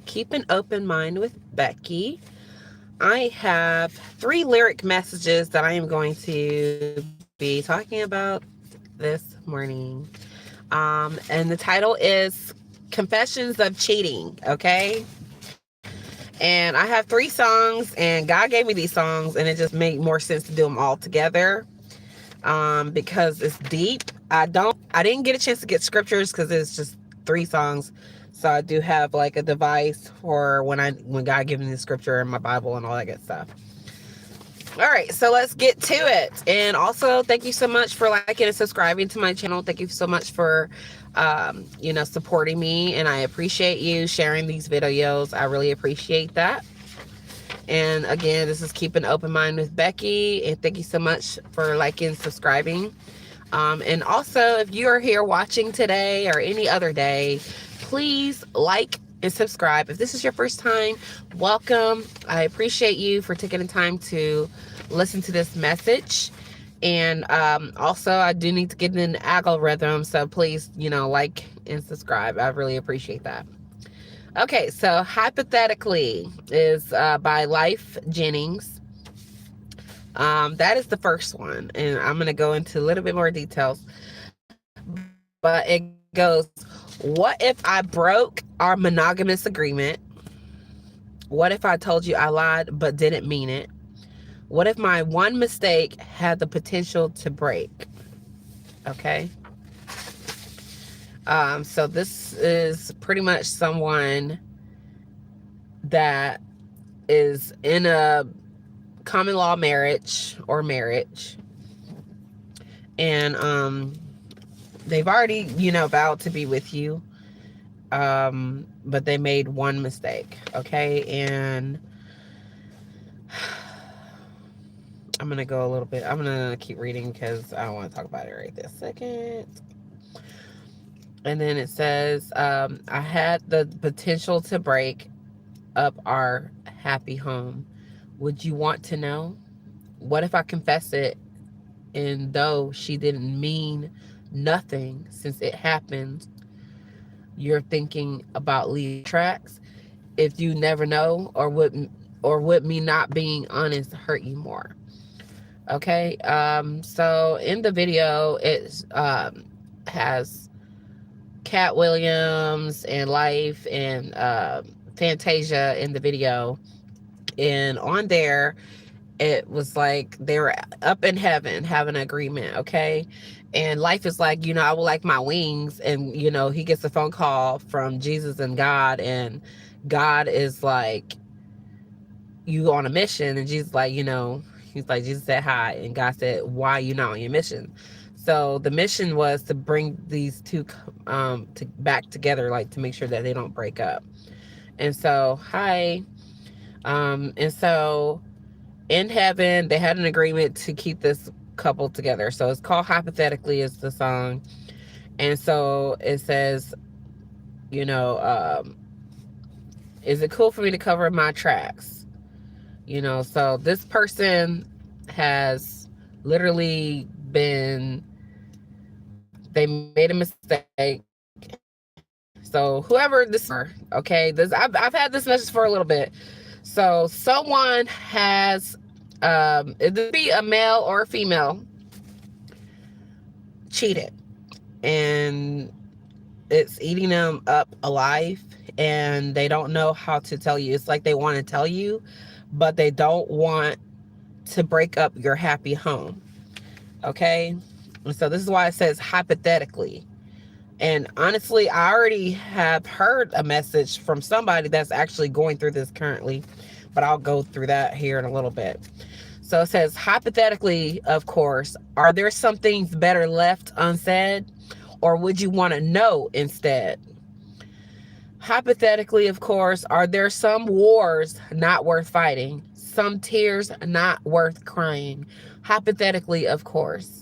Keep an Open Mind with Becky. I have 3 lyric messages that I am going to be talking about this morning. And the title is Confessions of Cheating, okay? And I have 3 songs, and God gave me these songs, and it just made more sense to do them all together because it's deep. I didn't get a chance to get scriptures because it's just 3 songs. So I do have like a device for when God gives me the scripture in my Bible and all that good stuff. All right, so let's get to it. And also, thank you so much for liking and subscribing to my channel. Thank you so much for, supporting me, and I appreciate you sharing these videos. I really appreciate that. And again, this is Keep an Open Mind with Becky, and thank you so much for liking and subscribing. And also, if you are here watching today or any other day, please like and subscribe. If this is your first time, welcome. I appreciate you for taking the time to listen to this message. And also, I do need to get in the algorithm, so please, like and subscribe. I really appreciate that. Okay, so Hypothetically is by Life Jennings. That is the first one, and I'm going to go into a little bit more details. But it goes, what if I broke our monogamous agreement? What if I told you I lied but didn't mean it? What if my one mistake had the potential to break? Okay. So this is pretty much someone that is in a common law marriage or marriage. And they've already, vowed to be with you. But they made one mistake. Okay. And I'm going to go a little bit. I'm going to keep reading because I don't want to talk about it right this second. And then it says, I had the potential to break up our happy home. Would you want to know? What if I confess it, and though she didn't mean nothing since it happened, you're thinking about leaving tracks? If you never know, or would me not being honest hurt you more? Okay. So in the video, it has Cat Williams and Life and Fantasia in the video. And on there, it was like they were up in heaven having an agreement, okay? And Life is like, I would like my wings. And, he gets a phone call from Jesus and God. And God is like, you on a mission? And Jesus like, he's like, Jesus said hi. And God said, why are you not on your mission? So the mission was to bring these two back together, like to make sure that they don't break up. And so, hi. And so in heaven, they had an agreement to keep this couple together. So it's called Hypothetically is the song. And so it says, is it cool for me to cover my tracks? So this person has literally they made a mistake. So whoever this, okay, I've had this message for a little bit. So someone has, it could be a male or a female, cheated, and it's eating them up alive, and they don't know how to tell you. It's like they want to tell you, but they don't want to break up your happy home. Okay. And so this is why it says hypothetically. And honestly, I already have heard a message from somebody that's actually going through this currently, but I'll go through that here in a little bit. So it says, hypothetically, of course, are there some things better left unsaid, or would you want to know instead? Hypothetically, of course, are there some wars not worth fighting, some tears not worth crying? Hypothetically, of course.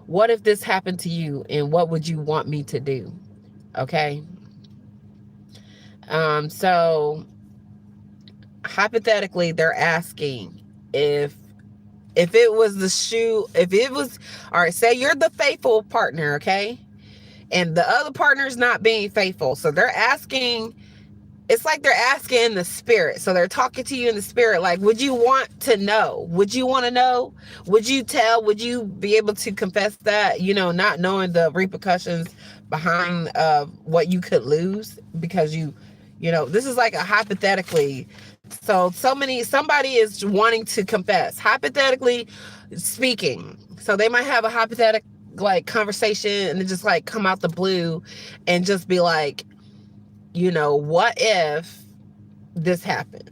What if this happened to you, and what would you want me to do? Okay. So hypothetically, they're asking if it was all right, say you're the faithful partner, okay? And the other partner is not being faithful. So they're asking it's like they're asking in the spirit. So they're talking to you in the spirit. Like, would you want to know? Would you want to know? Would you tell? Would you be able to confess that, not knowing the repercussions behind what you could lose because this is like a hypothetically. Somebody is wanting to confess, hypothetically speaking. So they might have a hypothetical like conversation and then just like come out the blue and just be like, what if this happened?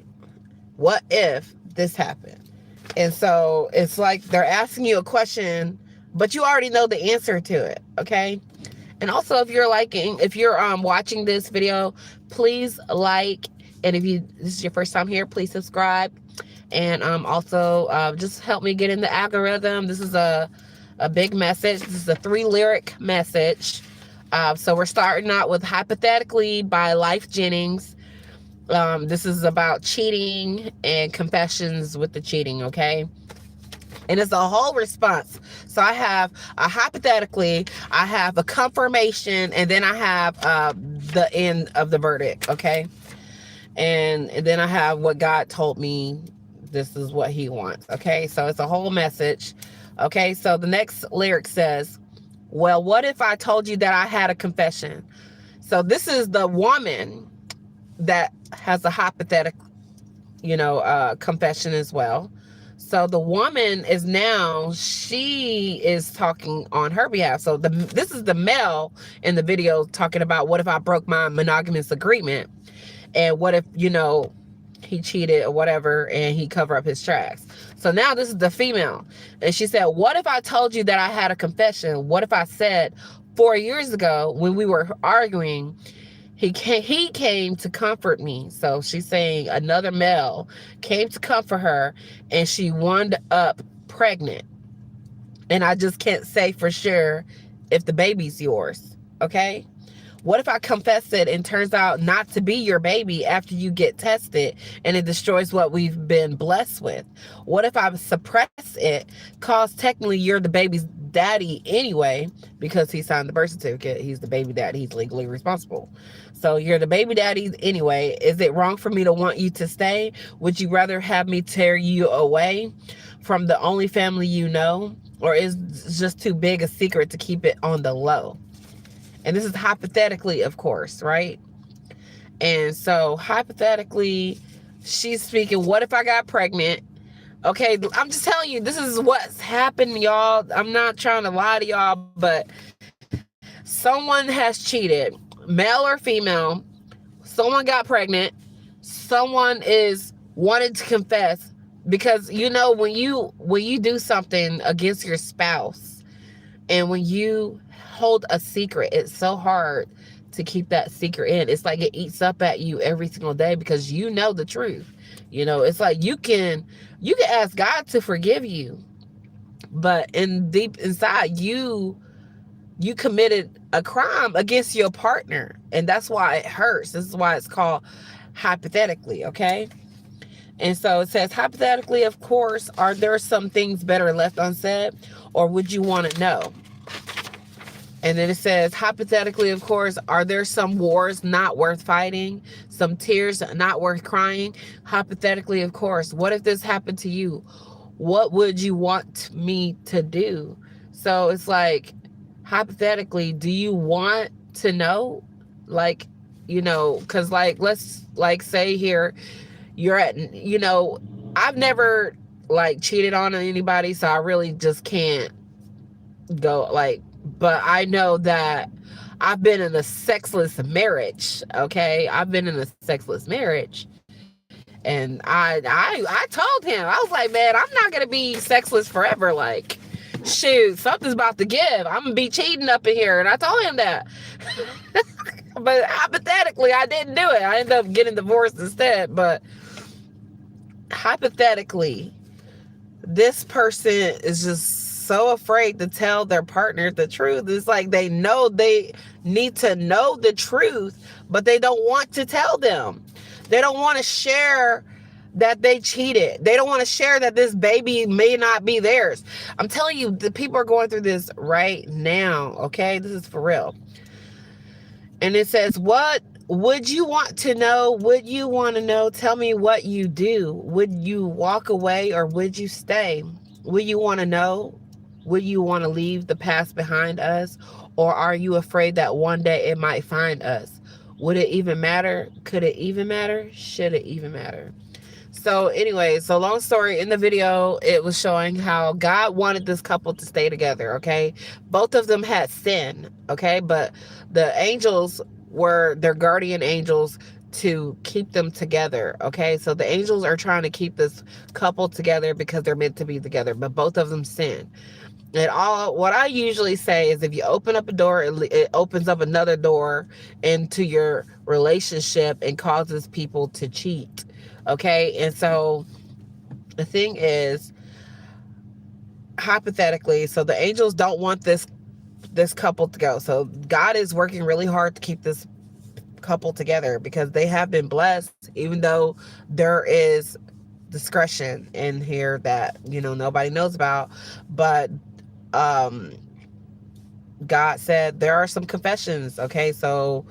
What if this happened? And so it's like they're asking you a question, but you already know the answer to it. Okay. And also, if you're watching this video, please like, and if this is your first time here, please subscribe. And also just help me get in the algorithm. This is a big message. This is a 3-lyric message. So we're starting out with Hypothetically by Life Jennings. This is about cheating and confessions with the cheating, okay? And it's a whole response. So I have a hypothetically, I have a confirmation, and then I have the end of the verdict, okay? And then I have what God told me, this is what he wants, okay? So it's a whole message, okay? So the next lyric says, well, what if I told you that I had a confession? So this is the woman that has a hypothetical, confession as well. So the woman she is talking on her behalf. So this is the male in the video talking about, what if I broke my monogamous agreement? And what if, he cheated or whatever and he covered up his tracks? So now this is the female. And she said, what if I told you that I had a confession? What if I said 4 years ago when we were arguing, he came to comfort me? So she's saying another male came to comfort her and she wound up pregnant. And I just can't say for sure if the baby's yours. Okay? What if I confess it and turns out not to be your baby after you get tested and it destroys what we've been blessed with? What if I suppress it, cause technically you're the baby's daddy anyway, because he signed the birth certificate, he's the baby daddy, he's legally responsible. So you're the baby daddy anyway. Is it wrong for me to want you to stay? Would you rather have me tear you away from the only family you know? Or is it just too big a secret to keep it on the low? And this is hypothetically, of course, right? And so hypothetically, she's speaking, what if I got pregnant? Okay, I'm just telling you, this is what's happened, y'all. I'm not trying to lie to y'all, but someone has cheated, male or female. Someone got pregnant. Someone is wanting to confess, because when you do something against your spouse, and when you hold a secret, it's so hard to keep that secret in. It's like it eats up at you every single day because you know the truth. It's like you can ask God to forgive you, but deep inside you committed a crime against your partner, and that's why it hurts. This is why it's called hypothetically, okay? And so it says, hypothetically, of course, are there some things better left unsaid, or would you want to know? And then it says, hypothetically, of course, are there some wars not worth fighting? Some tears not worth crying? Hypothetically, of course, what if this happened to you? What would you want me to do? So it's like, hypothetically, do you want to know? Like, because like, let's like say here, you're at, I've never like cheated on anybody, so I really just can't go like, but I know that I've been in a sexless marriage. Okay, I've been in a sexless marriage, and I told him, I was like, man, I'm not gonna be sexless forever. Like, shoot, something's about to give. I'm gonna be cheating up in here, and I told him that. But hypothetically, I didn't do it. I ended up getting divorced instead. But hypothetically, this person is just so afraid to tell their partner the truth. It's like they know they need to know the truth, but they don't want to tell them. They don't want to share that they cheated. They don't want to share that this baby may not be theirs. I'm telling you, the people are going through this right now, okay? This is for real. And it says, what Would you want to know? Would you want to know? Tell me what you do. Would you walk away or would you stay? Would you want to know? Would you want to leave the past behind us? Or are you afraid that one day it might find us? Would it even matter? Could it even matter? Should it even matter? So anyway, so long story, in the video, it was showing how God wanted this couple to stay together, okay? Both of them had sin, okay? But the angels were their guardian angels to keep them together, okay? So the angels are trying to keep this couple together because they're meant to be together, but both of them sin. And all what I usually say is if you open up a door, it opens up another door into your relationship and causes people to cheat. Okay. And so the thing is, hypothetically, so the angels don't want this couple to go. So God is working really hard to keep this couple together because they have been blessed, even though there is discretion in here that, nobody knows about. But um God said there are some confessions. Okay, so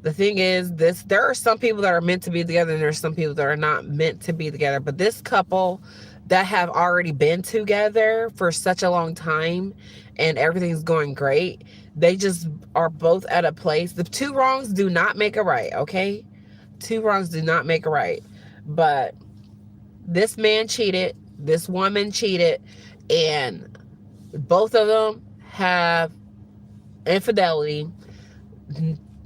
the thing is, there are some people that are meant to be together and there's some people that are not meant to be together. But this couple that have already been together for such a long time and everything's going great, they just are both at a place. The two wrongs do not make a right. Okay, two wrongs do not make a right. But this man cheated, this woman cheated, and both of them have infidelity.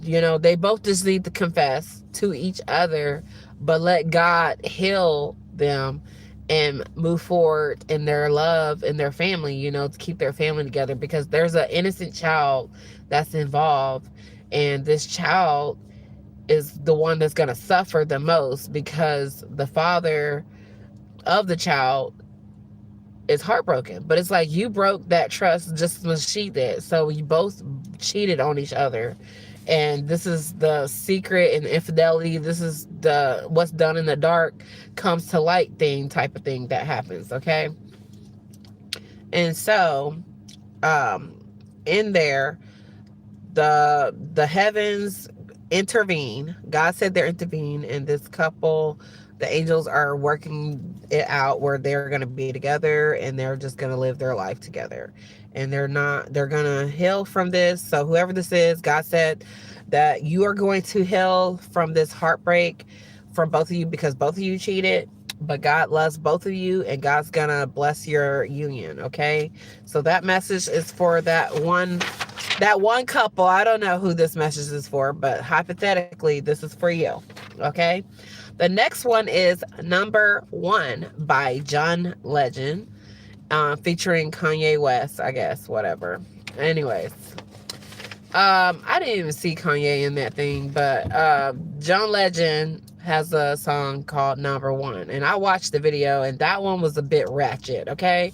They both just need to confess to each other, but let God heal them and move forward in their love and their family, to keep their family together, because there's an innocent child that's involved, and this child is the one that's going to suffer the most because the father of the child is heartbroken. But it's like you broke that trust just as she did. So you both cheated on each other. And this is the secret and infidelity. This is the what's done in the dark comes to light thing type of thing that happens. Okay. And so in there, the heavens intervene. God said they're intervene, and this couple, the angels are working it out where they're going to be together and they're just going to live their life together, and they're going to heal from this. So whoever this is, God said that you are going to heal from this heartbreak from both of you because both of you cheated, but God loves both of you and God's gonna bless your union. Okay, so that message is for that one couple. I don't know who this message is for, but hypothetically this is for you. Okay, the next one is Number One by John Legend, featuring Kanye West, I guess, whatever. Anyways, I didn't even see Kanye in that thing, but John Legend has a song called Number One, and I watched the video, and that one was a bit ratchet. Okay,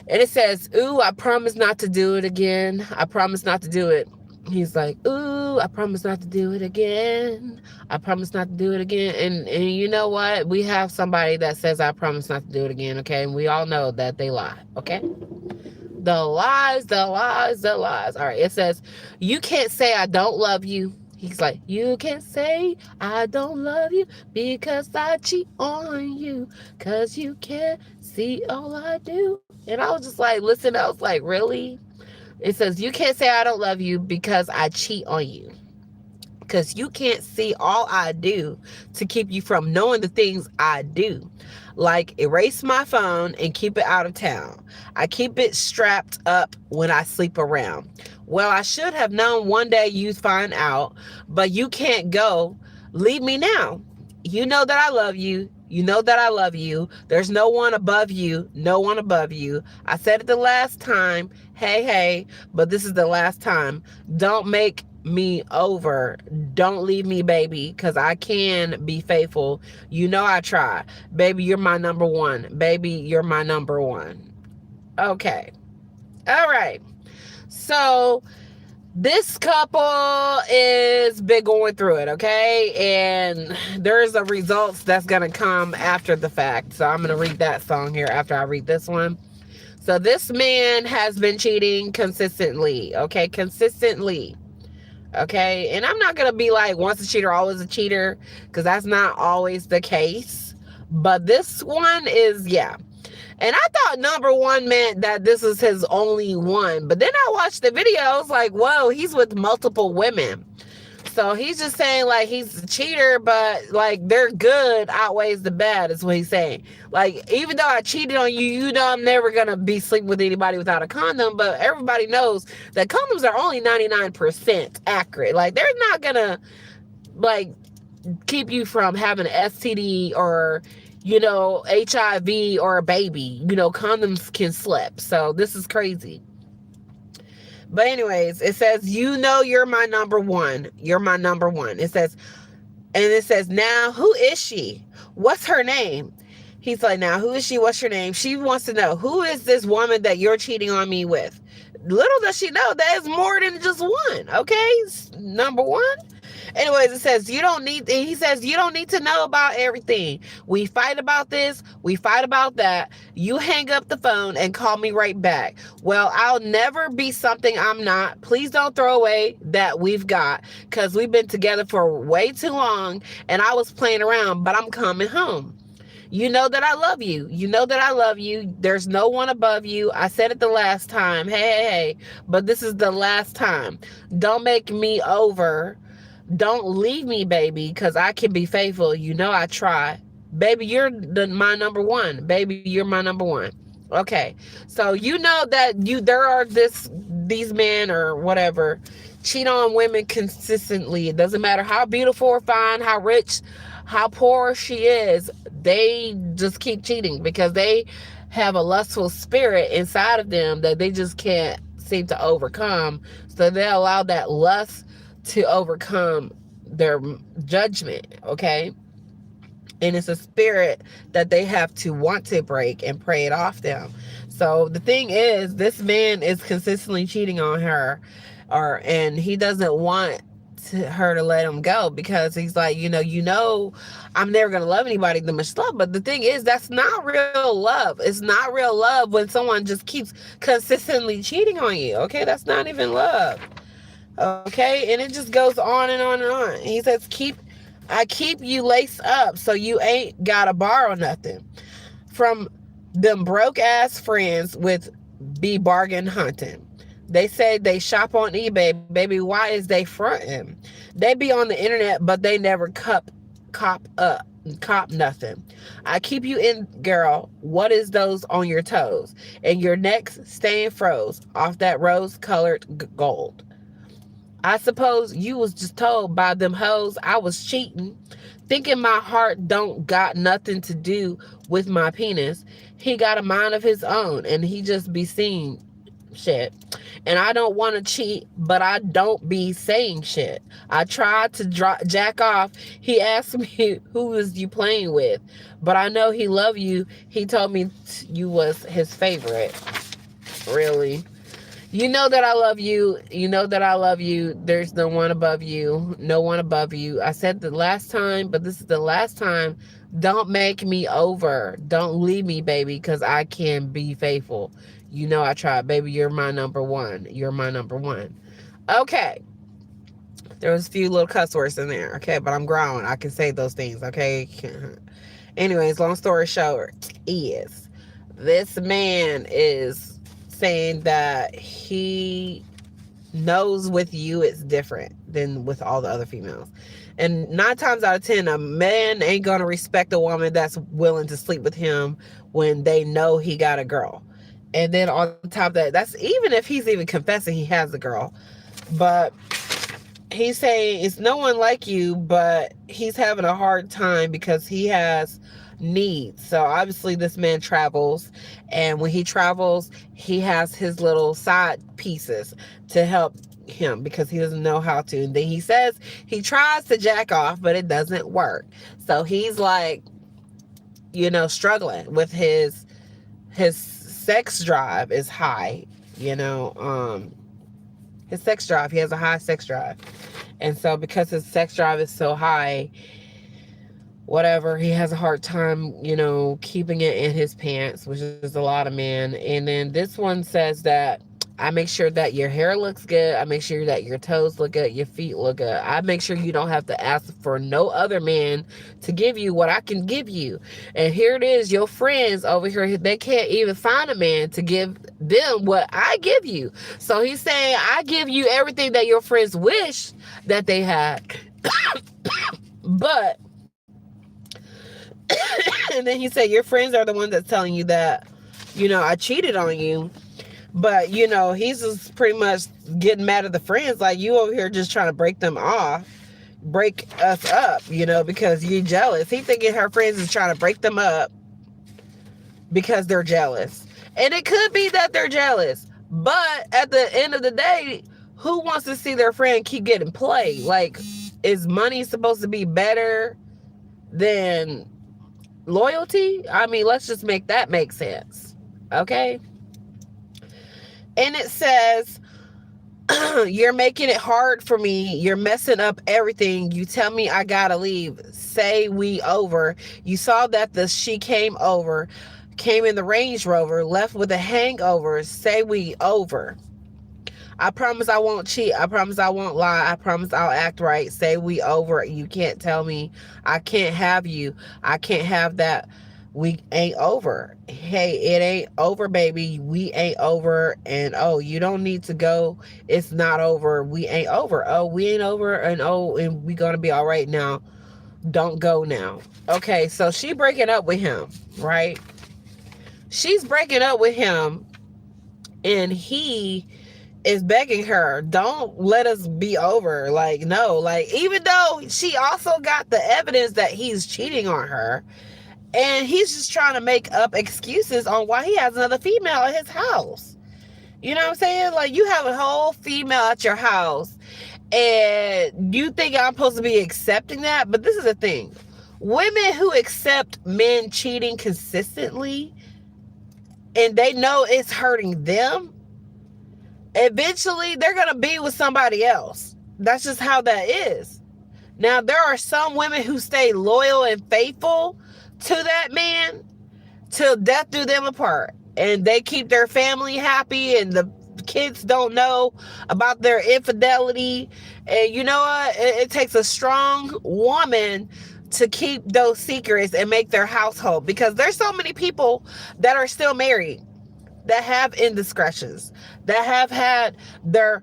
and it says, "Ooh, I promise not to do it again. I promise not to do it." He's like, "Ooh, I promise not to do it again. I promise not to do it again." And you know what? We have somebody that says, "I promise not to do it again." Okay, and we all know that they lie. Okay. The lies, the lies, the lies. All right, it says, "You can't say I don't love you." He's like, "You can't say I don't love you because I cheat on you, because you can't see all I do." And I was just like, listen, I was like, really? It says, "You can't say I don't love you because I cheat on you, because you can't see all I do to keep you from knowing the things I do. Like erase my phone and keep it out of town. I keep it strapped up when I sleep around. Well, I should have known one day you'd find out, but you can't go. Leave me now. You know that I love you. You know that I love you. There's no one above you. No one above you. I said it the last time. Hey, hey, but this is the last time. Don't make me over. Don't leave me, baby, because I can be faithful. You know I try. Baby, you're my number one. Baby, you're my number one." Okay. All right. So this couple is been going through it, okay? And there's a results that's going to come after the fact. So I'm going to read that song here after I read this one. So this man has been cheating consistently, okay? Consistently. Okay. And I'm not going to be like once a cheater, always a cheater, because that's not always the case. But this one is, yeah. And I thought number one meant that this is his only one. But then I watched the video. I was like, whoa, he's with multiple women. So he's just saying like he's a cheater, but like their good outweighs the bad is what he's saying. Like, even though I cheated on you, you know I'm never gonna be sleeping with anybody without a condom, but everybody knows that condoms are only 99% accurate. Like, they're not gonna like keep you from having an STD or, you know, HIV or a baby. You know, condoms can slip. So this is crazy. But anyways, it says, you know, you're my number one. You're my number one. It says, and it says, now, who is she? What's her name? He's like, now, who is she? What's your name? She wants to know, who is this woman that you're cheating on me with? Little does she know that is more than just one. Okay. Number one. Anyways, it says, he says, you don't need to know about everything. We fight about this. We fight about that. You hang up the phone and call me right back. Well, I'll never be something I'm not. Please don't throw away that we've got, because we've been together for way too long and I was playing around, but I'm coming home. You know that I love you. You know that I love you. There's no one above you. I said it the last time. Hey, but this is the last time. Don't make me over. Don't leave me, baby, because I can be faithful. You know I try. Baby, you're my number one. Baby, you're my number one. Okay. So you know that there are these men or whatever cheat on women consistently. It doesn't matter how beautiful or fine, how rich, how poor she is. They just keep cheating because they have a lustful spirit inside of them that they just can't seem to overcome. So they allow that lust to overcome their judgment, okay? And it's a spirit that they have to want to break and pray it off them. So the thing is, this man is consistently cheating on her, and he doesn't want her to let him go, because he's like, I'm never gonna love anybody that much love. But the thing is, that's not real love. It's not real love when someone just keeps consistently cheating on you. Okay, that's not even love. Okay, and it just goes on and on and on. He says, I keep you laced up so you ain't gotta borrow nothing from them broke ass friends with be bargain hunting. They say they shop on eBay, baby. Why is they fronting? They be on the internet, but they never cop nothing. I keep you in, girl. What is those on your toes and your neck's staying froze off that rose colored gold? I suppose you was just told by them hoes I was cheating, thinking my heart don't got nothing to do with my penis. He got a mind of his own and he just be seeing shit. And I don't want to cheat, but I don't be saying shit. I tried to jack off. He asked me who is you playing with, but I know he love you. He told me you was his favorite. Really? You know that I love you. You know that I love you. There's no one above you. No one above you. I said the last time, but this is the last time. Don't make me over. Don't leave me, baby, because I can be faithful. You know I tried. Baby, you're my number one. You're my number one. Okay. There was a few little cuss words in there. Okay, but I'm grown. I can say those things. Okay. Anyways, long story short is this man is saying that he knows with you it's different than with all the other females. And 9 times out of 10, a man ain't gonna respect a woman that's willing to sleep with him when they know he got a girl. And then on top of that, that's even if he's even confessing he has a girl. But he's saying it's no one like you, but he's having a hard time because he has needs. So obviously this man travels, and when he travels, he has his little side pieces to help him because he doesn't know how to. And then he says he tries to jack off, but it doesn't work. So he's like, struggling with his sex drive is high, his sex drive. He has a high sex drive. And so because his sex drive is so high, whatever, he has a hard time, keeping it in his pants, which is a lot of men. And then this one says that I make sure that your hair looks good. I make sure that your toes look good, your feet look good. I make sure you don't have to ask for no other man to give you what I can give you. And here it is, your friends over here, they can't even find a man to give them what I give you. So he's saying, I give you everything that your friends wish that they had. But, and then he said, your friends are the ones that's telling you that, I cheated on you. But, he's just pretty much getting mad at the friends. Like, you over here just trying to break them off, break us up, because you're jealous. He thinking her friends is trying to break them up because they're jealous. And it could be that they're jealous. But at the end of the day, who wants to see their friend keep getting played? Like, is money supposed to be better than loyalty? I mean, let's just make that make sense. Okay? And it says, you're making it hard for me. You're messing up everything. You tell me I gotta leave. Say we over. You saw that she came in the Range Rover, left with a hangover. Say we over. I promise I won't cheat. I promise I won't lie. I promise I'll act right. Say we over. You can't tell me I can't have you. I can't have that. We ain't over. Hey, it ain't over, baby. We ain't over. And oh, you don't need to go. It's not over. We ain't over. Oh, we ain't over. And we gonna be all right now. Don't go now. Okay, so she breaking up with him, right? She's breaking up with him, and he is begging her, don't let us be over. Like, no, like, even though she also got the evidence that he's cheating on her, and he's just trying to make up excuses on why he has another female at his house. You know what I'm saying? Like, you have a whole female at your house, and you think I'm supposed to be accepting that? But this is the thing. Women who accept men cheating consistently, and they know it's hurting them, eventually they're going to be with somebody else. That's just how that is. Now, there are some women who stay loyal and faithful to that man till death do them apart, and they keep their family happy, and the kids don't know about their infidelity. And you know what? It takes a strong woman to keep those secrets and make their household, because there's so many people that are still married that have indiscretions, that have had their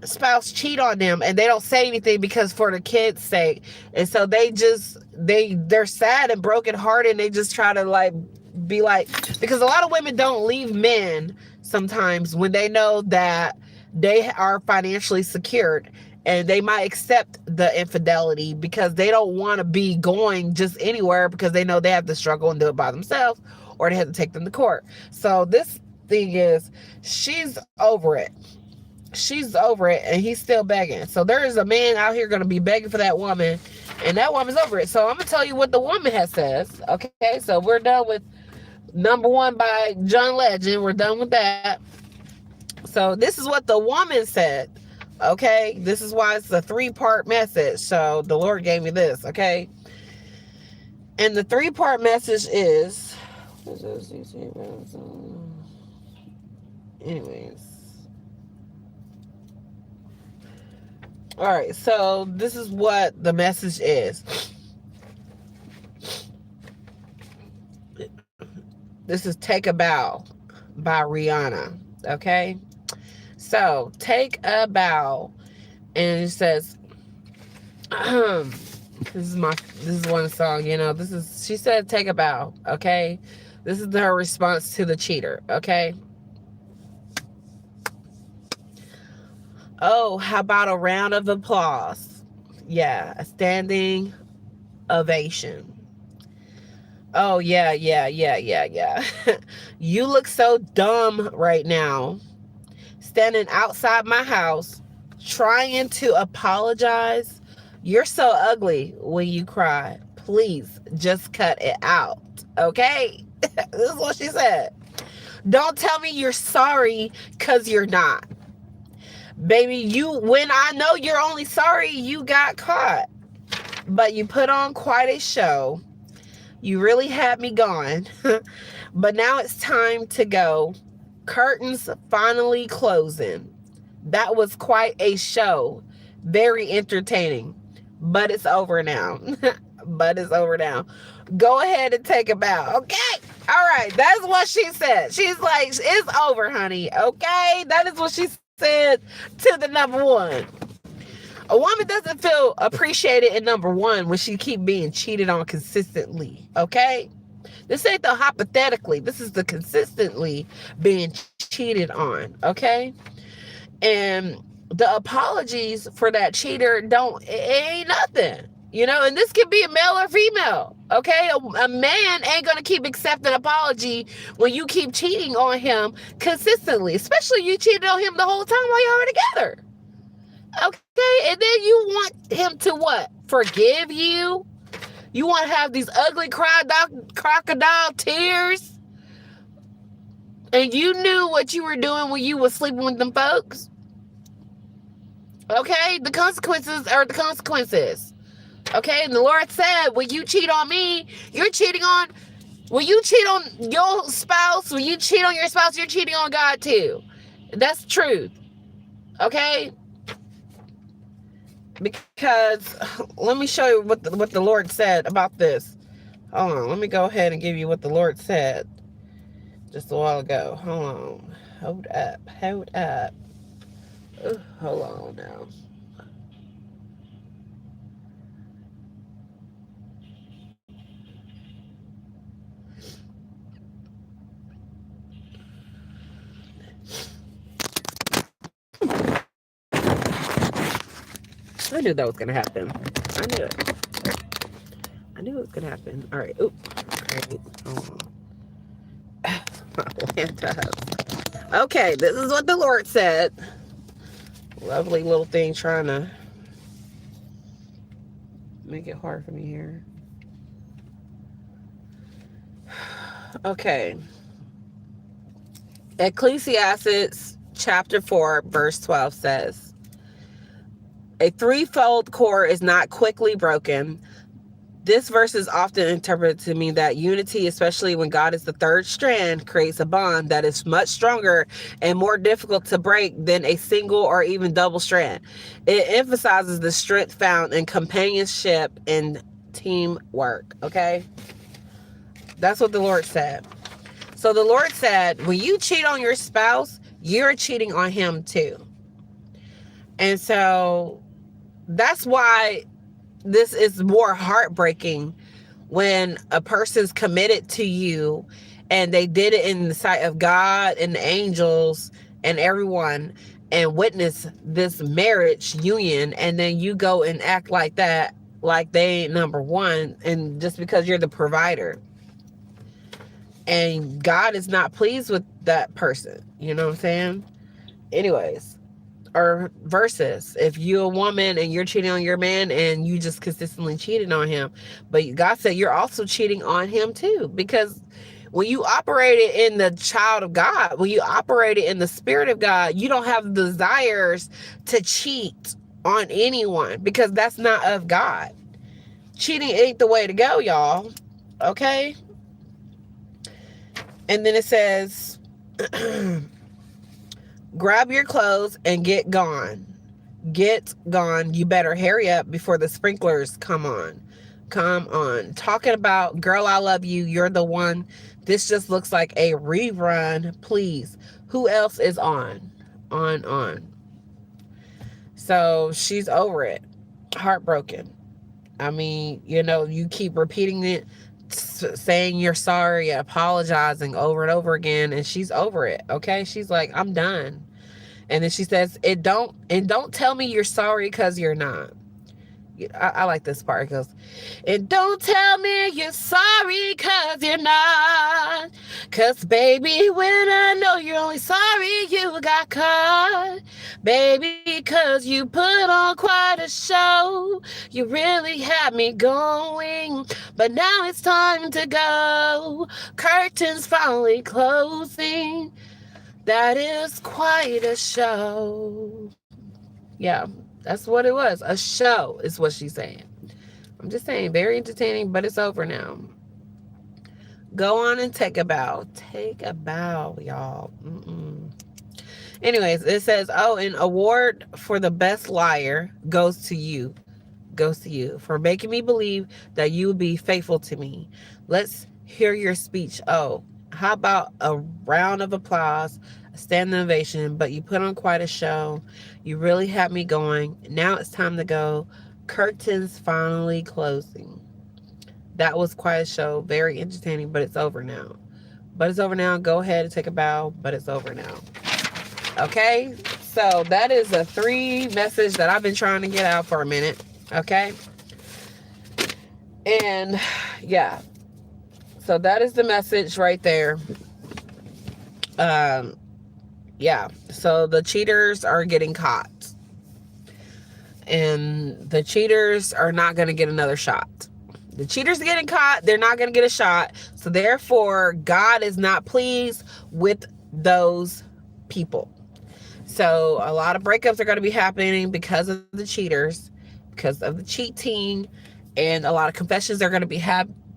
spouse cheat on them, and they don't say anything because for the kids' sake. And so they're sad and broken hearted, and they just try to like be like, because a lot of women don't leave men sometimes when they know that they are financially secured, and they might accept the infidelity because they don't want to be going just anywhere, because they know they have to struggle and do it by themselves, or they have to take them to court. So this thing is, she's over it. She's over it, and he's still begging. So there is a man out here going to be begging for that woman, and that woman's over it. So I'm going to tell you what the woman has says. Okay, so we're done with number one by John Legend. We're done with that. So this is what the woman said. Okay, this is why it's a 3-part message. So the Lord gave me this. Okay, and the 3-part message is, anyways. All right, so this is what the message is. This is Take a Bow by Rihanna. Okay, so Take a Bow, and it says, this is one song, she said take a bow. Okay, this is her response to the cheater. Okay. Oh, how about a round of applause? Yeah, a standing ovation. Oh, yeah. You look so dumb right now, standing outside my house, trying to apologize. You're so ugly when you cry. Please, just cut it out, okay? This is what she said. Don't tell me you're sorry, because you're not. Baby, when I know you're only sorry you got caught, but you put on quite a show. You really had me gone, but now it's time to go. Curtains finally closing. That was quite a show. Very entertaining. But it's over now. But it's over now. Go ahead and take a bow. Okay. All right. That's what she said. She's like, it's over, honey. Okay. That is what she said to the number one. A woman doesn't feel appreciated in number one when she keep being cheated on consistently. Okay. This ain't the hypothetically. This is the consistently being cheated on. Okay. And the apologies for that cheater it ain't nothing. And this could be a male or female. Okay. A man ain't going to keep accepting an apology when you keep cheating on him consistently, especially you cheated on him the whole time while y'all were together. Okay. And then you want him to what? Forgive you? You want to have these ugly crocodile tears? And you knew what you were doing when you was sleeping with them folks? Okay? The consequences are the consequences. Okay? And the Lord said, when you cheat on me, you're cheating on... When you cheat on your spouse, when you cheat on your spouse, you're cheating on God too. That's truth. Okay? Because let me show you what the Lord said about this. Hold on. Let me go ahead and give you what the Lord said just a while ago. Hold on. Hold up. Hold on now. I knew that was going to happen. I knew it. I knew it was going to happen. All right. Oop. All right. Hold on. Okay. This is what the Lord said. Lovely little thing trying to make it hard for me here. Okay. Ecclesiastes chapter 4 verse 12 says, a threefold cord is not quickly broken. This verse is often interpreted to mean that unity, especially when God is the third strand, creates a bond that is much stronger and more difficult to break than a single or even double strand. It emphasizes the strength found in companionship and teamwork. Okay? That's what the Lord said. So the Lord said, when you cheat on your spouse, you're cheating on him too. And so that's why this is more heartbreaking when a person's committed to you and they did it in the sight of God and the angels and everyone and witness this marriage union, and then you go and act like that, like they ain't number one, and just because you're the provider. And God is not pleased with that person. You know what I'm saying? Anyways. Or versus if you're a woman and you're cheating on your man and you just consistently cheated on him, but God said you're also cheating on him too, because when you operate it in the child of God, when you operate it in the spirit of God, you don't have desires to cheat on anyone, because that's not of God. Cheating ain't the way to go, y'all. Okay? And then it says grab your clothes and get gone. Get gone. You better hurry up before the sprinklers come on. Come on. Talking about, girl, I love you. You're the one. This just looks like a rerun. Please. Who else is on? On. So she's over it. Heartbroken. I mean, you keep repeating it, saying you're sorry, apologizing over and over again, and she's over it. Okay? She's like, I'm done. And then she says, don't tell me you're sorry, because you're not. I like this part. It goes, and don't tell me you're sorry, because you're not. Because, baby, when I know you're only sorry you got caught. Baby, because you put on quite a show. You really had me going. But now it's time to go. Curtains finally closing. That is quite a show. Yeah, that's what it was. A show is what she's saying. I'm just saying, very entertaining, but it's over now. Go on and take a bow. Take a bow, y'all. Anyways, it says, oh, an award for the best liar goes to you. Goes to you for making me believe that you will be faithful to me. Let's hear your speech. Oh, how about a round of applause, a standing ovation, but you put on quite a show. You really had me going. Now it's time to go. Curtains finally closing. That was quite a show. Very entertaining, but it's over now. But it's over now. Go ahead and take a bow, but it's over now. Okay? So that is a 3 message that I've been trying to get out for a minute. Okay? And yeah. So that is the message right there. Yeah. So the cheaters are getting caught. And the cheaters are not going to get another shot. The cheaters are getting caught. They're not going to get a shot. So therefore, God is not pleased with those people. So a lot of breakups are going to be happening because of the cheaters, because of the cheating, and a lot of confessions are going to be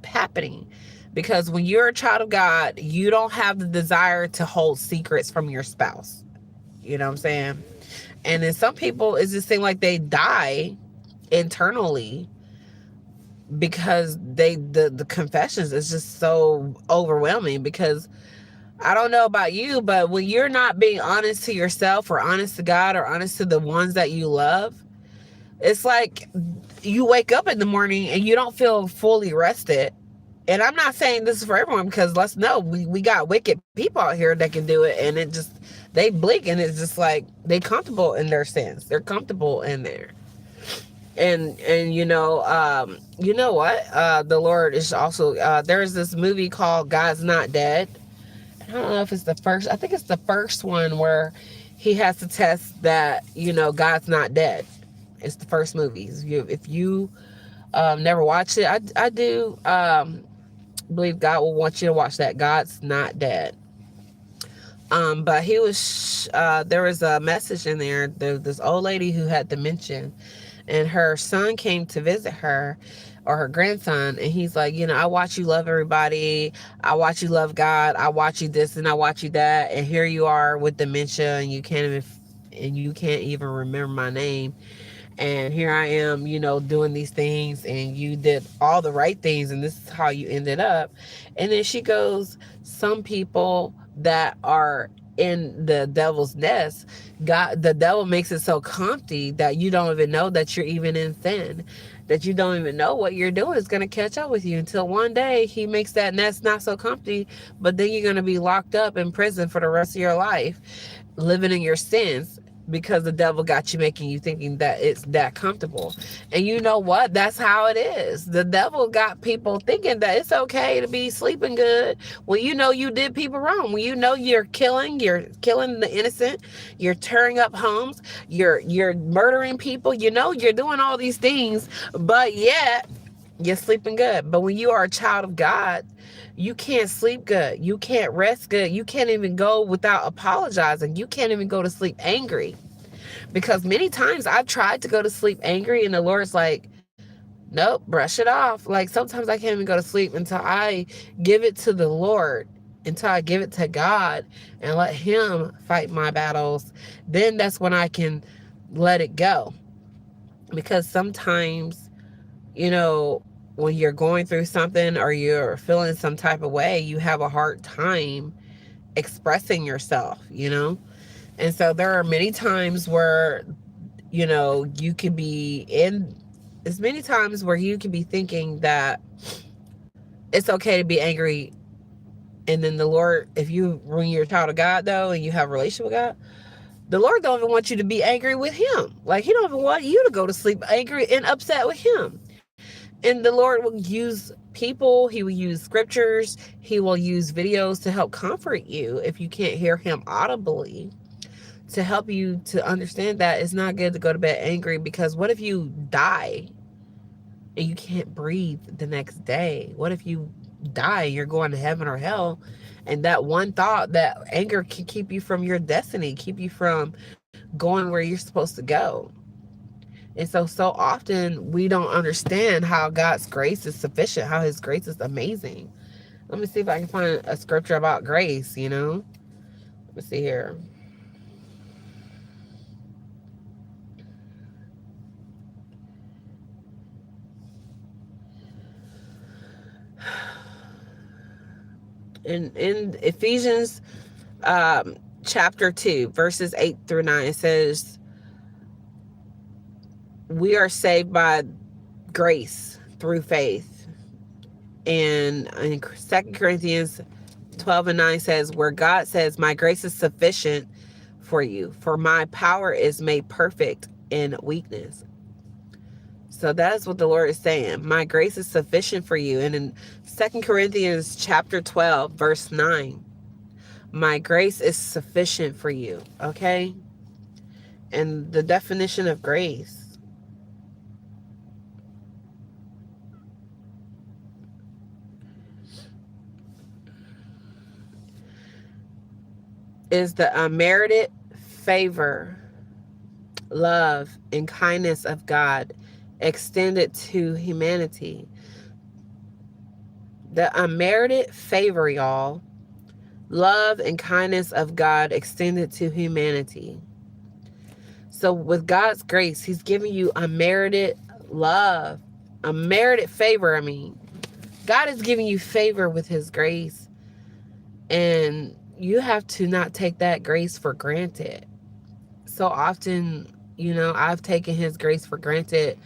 happening. Because when you're a child of God, you don't have the desire to hold secrets from your spouse. You know what I'm saying? And then some people, it just seems like they die internally because the confessions is just so overwhelming. Because I don't know about you, but when you're not being honest to yourself or honest to God or honest to the ones that you love, it's like you wake up in the morning and you don't feel fully rested. And I'm not saying this is for everyone, because let's know we got wicked people out here that can do it, and it just, they blink and it's just like they comfortable in their sins. They're comfortable in there. And you know what? The Lord is also there's this movie called God's Not Dead. I don't know if it's the first. I think it's the first one where he has to test that, God's not dead. It's the first movie. If you never watched it, I do believe God will want you to watch that. God's Not Dead. But he was there was a message in there. This old lady who had dementia, and her son came to visit her, or her grandson, and he's like, I watch you love everybody, I watch you love God, I watch you this and I watch you that, and here you are with dementia, and you can't even remember my name. And here I am, doing these things, and you did all the right things, and this is how you ended up. And then she goes, some people that are in the devil's nest, the devil makes it so comfy that you don't even know that you're even in sin, that you don't even know what you're doing is going to catch up with you, until one day he makes that nest not so comfy, but then you're going to be locked up in prison for the rest of your life, living in your sins, because the devil got you making you thinking that it's that comfortable. And you know what? That's how it is. The devil got people thinking that it's okay to be sleeping good when you did people wrong. When you're killing the innocent, you're tearing up homes, you're murdering people, you're doing all these things, but yet you're sleeping good. But when you are a child of God, you can't sleep good. You can't rest good. You can't even go without apologizing. You can't even go to sleep angry. Because many times I've tried to go to sleep angry, and the Lord's like, nope, brush it off. Like, sometimes I can't even go to sleep until I give it to the Lord, until I give it to God and let him fight my battles. Then that's when I can let it go. Because sometimes, when you're going through something or you're feeling some type of way, you have a hard time expressing yourself. And so there are many times where, you could be as many times where you could be thinking that it's okay to be angry. And then the Lord, when you're a child of God though, and you have a relationship with God, the Lord don't even want you to be angry with him. Like, he don't even want you to go to sleep angry and upset with him. And the Lord will use people, he will use scriptures, he will use videos to help comfort you if you can't hear him audibly, to help you to understand that it's not good to go to bed angry. Because what if you die and you can't breathe the next day? What if you die and you're going to heaven or hell, and that one thought, that anger, can keep you from your destiny, keep you from going where you're supposed to go? And so often we don't understand how God's grace is sufficient, how his grace is amazing. Let me see if I can find a scripture about grace, you know? Let's see here. In Ephesians chapter 2, verses 8 through 9, it says, we are saved by grace through faith. And in 2 Corinthians 12 and 9 says, where God says, my grace is sufficient for you, for my power is made perfect in weakness. So that's what the Lord is saying. My grace is sufficient for you. And in 2 Corinthians chapter 12, verse 9, my grace is sufficient for you. Okay? And the definition of grace is the unmerited favor, love, and kindness of God extended to humanity. The unmerited favor, y'all, love and kindness of God extended to humanity. So with God's grace, he's giving you unmerited love, unmerited favor. I mean, God is giving you favor with his grace, and you have to not take that grace for granted. So often, you know, I've taken his grace for granted,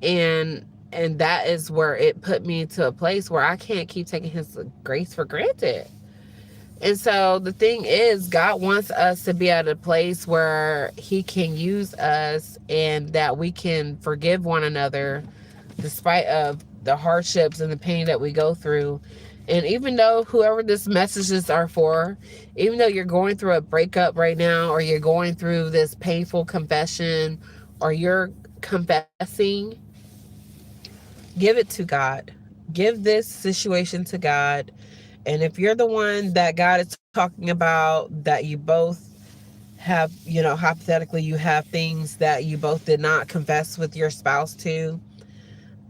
and that is where it put me to a place where I can't keep taking his grace for granted. And so the thing is, God wants us to be at a place where he can use us and that we can forgive one another despite of the hardships and the pain that we go through. And even though whoever this messages are for, even though you're going through a breakup right now, or you're going through this painful confession, or you're confessing, give it to God. Give this situation to God. And if you're the one that God is talking about, that you both have, you know, hypothetically, you have things that you both did not confess with your spouse to,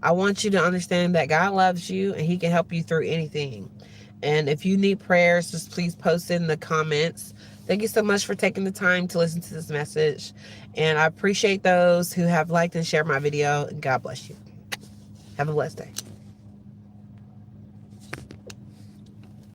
I want you to understand that God loves you and he can help you through anything. And if you need prayers, just please post it in the comments. Thank you so much for taking the time to listen to this message. And I appreciate those who have liked and shared my video. And God bless you. Have a blessed day.